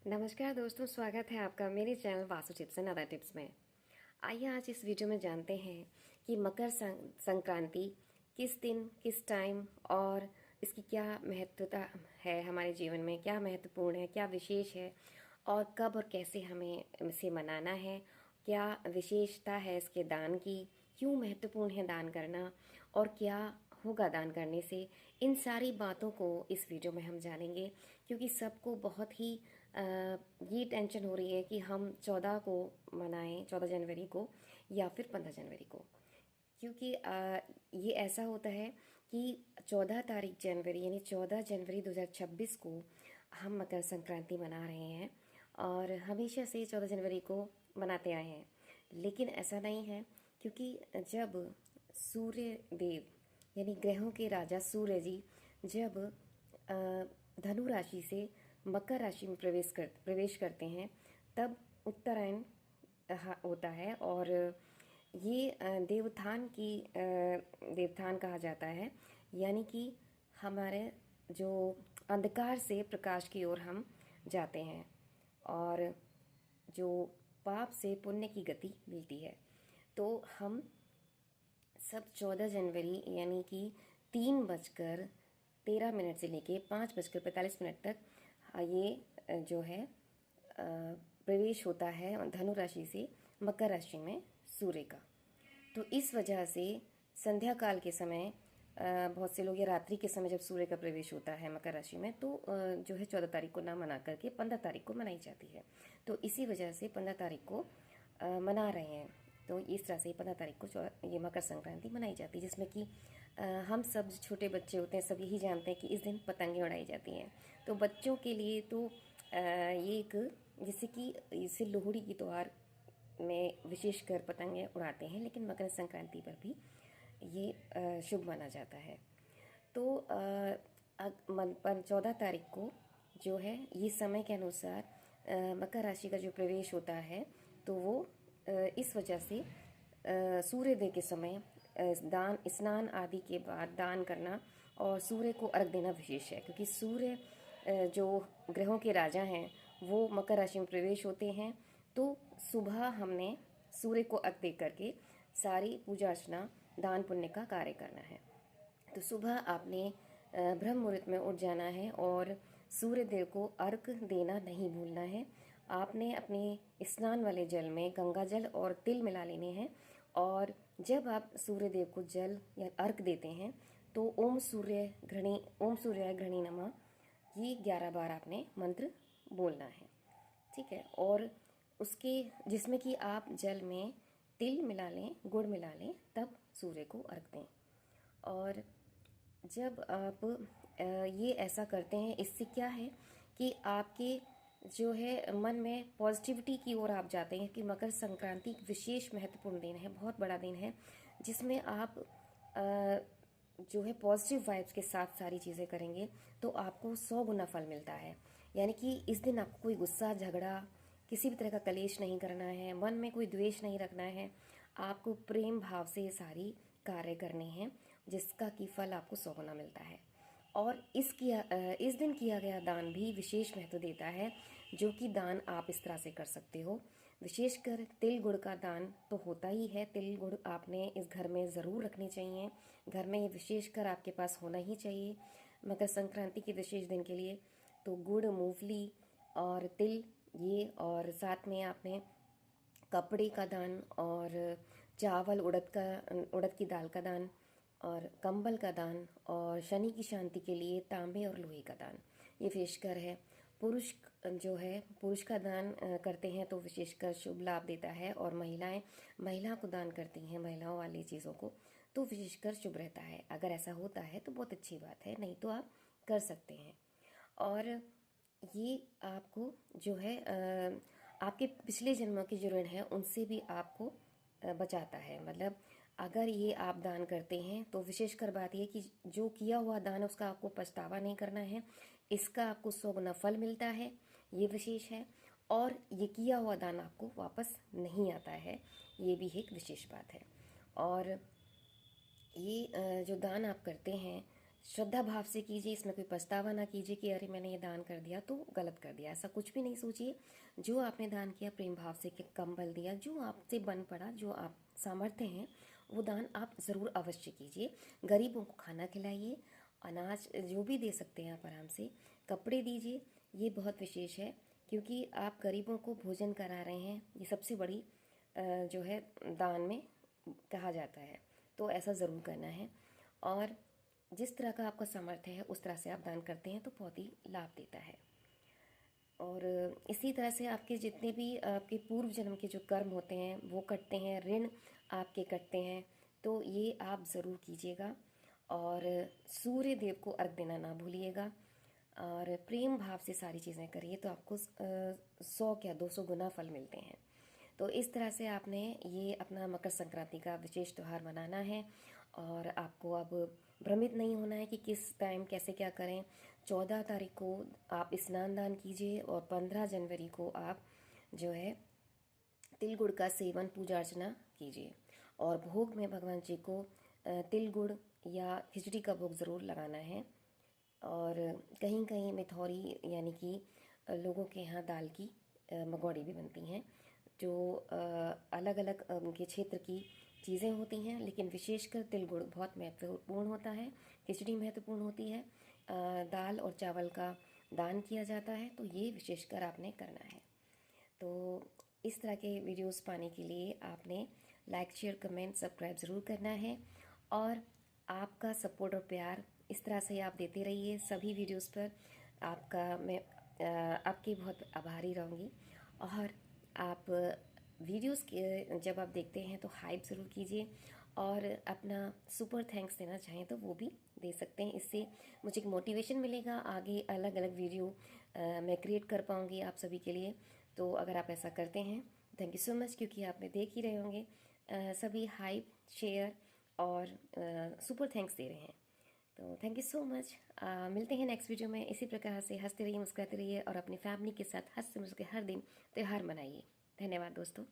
नमस्कार दोस्तों, स्वागत है आपका मेरे channel Vasu tips and other tips में। आइए आज इस वीडियो में जानते हैं कि मकर संक्रांति किस दिन, किस टाइम और इसकी क्या महत्वता है, हमारे जीवन में क्या महत्वपूर्ण है, क्या विशेष है और कब और कैसे हमें इसे मनाना है, क्या विशेषता है इसके दान की, क्यों महत्वपूर्ण है दान करना और क्या होगा दान करने से। इन सारी बातों को इस वीडियो में हम जानेंगे क्योंकि सबको बहुत ही ये टेंशन हो रही है कि हम 14 को मनाएं, 14 जनवरी को या फिर 15 जनवरी को। क्योंकि ये ऐसा होता है कि 14 तारीख जनवरी यानी 14 जनवरी 2026 को हम मकर संक्रांति मना रहे हैं और हमेशा से 14 जनवरी को मनाते आए हैं। लेकिन ऐसा नहीं है, क्योंकि जब सूर्य देव यानी ग्रहों के राजा सूर्य जी जब धनु राशि से मकर राशि में प्रवेश करते हैं तब उत्तरायण होता है और ये देवथान कहा जाता है। यानी कि हमारे जो अंधकार से प्रकाश की ओर हम जाते हैं और जो पाप से पुण्य की गति मिलती है। तो हम सब 14 जनवरी यानी कि 3:13 से लेके 5:45 तक ये जो है प्रवेश होता है धनु राशि से मकर राशि में सूर्य का। तो इस वजह से संध्या काल के समय बहुत से लोग या रात्रि के समय जब सूर्य का प्रवेश होता है मकर राशि में तो जो है 14 तारीख को ना मना करके 15 तारीख को मनाई जाती है। तो इसी वजह से 15 तारीख को मना रहे हैं। तो इस तरह से 15 तारीख को ये मकर संक्रांति मनाई जाती है, जिसमें कि हम सब छोटे बच्चे होते हैं सब यही जानते हैं कि इस दिन पतंगें उड़ाई जाती हैं। तो बच्चों के लिए तो ये एक जैसे कि इसे लोहड़ी की त्योहार में विशेषकर पतंगें उड़ाते हैं, लेकिन मकर संक्रांति पर भी ये शुभ माना जाता है। तो 14 तारीख को जो है ये समय के अनुसार मकर राशि का जो प्रवेश होता है तो वो इस वजह से सूर्योदय के समय दान स्नान आदि के बाद दान करना और सूर्य को अर्घ देना विशेष है। क्योंकि सूर्य जो ग्रहों के राजा हैं वो मकर राशि में प्रवेश होते हैं। तो सुबह हमने सूर्य को अर्घ दे करके सारी पूजा अर्चना दान पुण्य का कार्य करना है। तो सुबह आपने ब्रह्म मुहूर्त में उठ जाना है और सूर्य देव को अर्घ देना नहीं भूलना है। आपने अपने स्नान वाले जल में गंगा जल और तिल मिला लेने हैं और जब आप सूर्य देव को जल या अर्घ देते हैं तो ओम सूर्याय घृणी नमः ये 11 बार आपने मंत्र बोलना है। ठीक है। और उसके जिसमें कि आप जल में तिल मिला लें, गुड़ मिला लें, तब सूर्य को अर्घ दें। और जब आप ये ऐसा करते हैं, इससे क्या है कि आपके जो है मन में पॉजिटिविटी की ओर आप जाते हैं कि मकर संक्रांति एक विशेष महत्वपूर्ण दिन है, बहुत बड़ा दिन है, जिसमें आप जो है पॉजिटिव वाइब्स के साथ सारी चीज़ें करेंगे तो आपको 100 गुना फल मिलता है। यानी कि इस दिन आपको कोई गुस्सा, झगड़ा, किसी भी तरह का कलेश नहीं करना है, मन में कोई द्वेष नहीं रखना है। आपको प्रेम भाव से ये सारी कार्य करने हैं, जिसका कि फल आपको 100 गुना मिलता है। और इस दिन किया गया दान भी विशेष महत्व देता है, जो कि दान आप इस तरह से कर सकते हो। विशेषकर तिल गुड़ का दान तो होता ही है। तिल गुड़ आपने इस घर में ज़रूर रखने चाहिए, घर में ये विशेषकर आपके पास होना ही चाहिए मकर संक्रांति के विशेष दिन के लिए। तो गुड़, मूंगफली और तिल ये, और साथ में आपने कपड़े का दान और चावल, उड़द की दाल का दान और कंबल का दान और शनि की शांति के लिए तांबे और लोहे का दान ये विशेषकर है। पुरुष का दान करते हैं तो विशेषकर शुभ लाभ देता है, और महिला को दान करती हैं महिलाओं वाली चीज़ों को तो विशेषकर शुभ रहता है। अगर ऐसा होता है तो बहुत अच्छी बात है, नहीं तो आप कर सकते हैं। और ये आपको जो है आपके पिछले जन्मों के जो ऋण है उनसे भी आपको बचाता है। मतलब अगर ये आप दान करते हैं तो विशेषकर बात ये कि जो किया हुआ दान उसका आपको पछतावा नहीं करना है, इसका आपको 100 गुना फल मिलता है, ये विशेष है। और ये किया हुआ दान आपको वापस नहीं आता है, ये भी एक विशेष बात है। और ये जो दान आप करते हैं श्रद्धा भाव से कीजिए, इसमें कोई पछतावा ना कीजिए कि अरे मैंने ये दान कर दिया तो गलत कर दिया, ऐसा कुछ भी नहीं सोचिए। जो आपने दान किया प्रेम भाव से, कि कंबल दिया, जो आपसे बन पड़ा, जो आप सामर्थ्य हैं, वो दान आप ज़रूर अवश्य कीजिए। गरीबों को खाना खिलाइए, अनाज जो भी दे सकते हैं आप आराम से, कपड़े दीजिए। ये बहुत विशेष है क्योंकि आप गरीबों को भोजन करा रहे हैं, ये सबसे बड़ी जो है दान में कहा जाता है। तो ऐसा ज़रूर करना है। और जिस तरह का आपका सामर्थ्य है उस तरह से आप दान करते हैं तो बहुत ही लाभ देता है। और इसी तरह से आपके जितने भी आपके पूर्व जन्म के जो कर्म होते हैं वो कटते हैं, ऋण आपके कटते हैं, तो ये आप ज़रूर कीजिएगा। और सूर्य देव को अर्घ देना ना भूलिएगा, और प्रेम भाव से सारी चीज़ें करिए तो आपको 100 क्या 200 गुना फल मिलते हैं। तो इस तरह से आपने ये अपना मकर संक्रांति का विशेष त्यौहार मनाना है। और आपको अब भ्रमित नहीं होना है कि किस टाइम कैसे क्या करें। 14 तारीख को आप स्नान दान कीजिए और 15 जनवरी को आप जो है तिल गुड़ का सेवन पूजा अर्चना कीजिए। और भोग में भगवान जी को तिल गुड़ या खिचड़ी का भोग ज़रूर लगाना है। और कहीं कहीं मिथौरी यानी कि लोगों के यहाँ दाल की मगौड़ी भी बनती हैं, जो अलग अलग उनके क्षेत्र की चीज़ें होती हैं, लेकिन विशेषकर तिल गुड़ बहुत महत्वपूर्ण होता है। खिचड़ी महत्वपूर्ण होती है, दाल और चावल का दान किया जाता है, तो ये विशेषकर आपने करना है। तो इस तरह के वीडियोस पाने के लिए आपने लाइक शेयर कमेंट सब्सक्राइब ज़रूर करना है। और आपका सपोर्ट और प्यार इस तरह से आप देते रहिए सभी वीडियोस पर। आपका मैं आपकी बहुत आभारी रहूँगी। और आप वीडियोस के जब आप देखते हैं तो हाइप ज़रूर कीजिए, और अपना सुपर थैंक्स देना चाहें तो वो भी दे सकते हैं। इससे मुझे एक मोटिवेशन मिलेगा, आगे अलग अलग वीडियो मैं क्रिएट कर पाऊँगी आप सभी के लिए। तो अगर आप ऐसा करते हैं थैंक यू सो मच, क्योंकि आप देख ही रहे होंगे सभी हाइप शेयर और सुपर थैंक्स दे रहे हैं। तो थैंक यू सो मच। मिलते हैं नेक्स्ट वीडियो में। इसी प्रकार से हंसते रहिए, मुस्कुराते रहिए और अपनी फैमिली के साथ हंसते मुस्कुराते हर दिन त्यौहार मनाइए। धन्यवाद दोस्तों।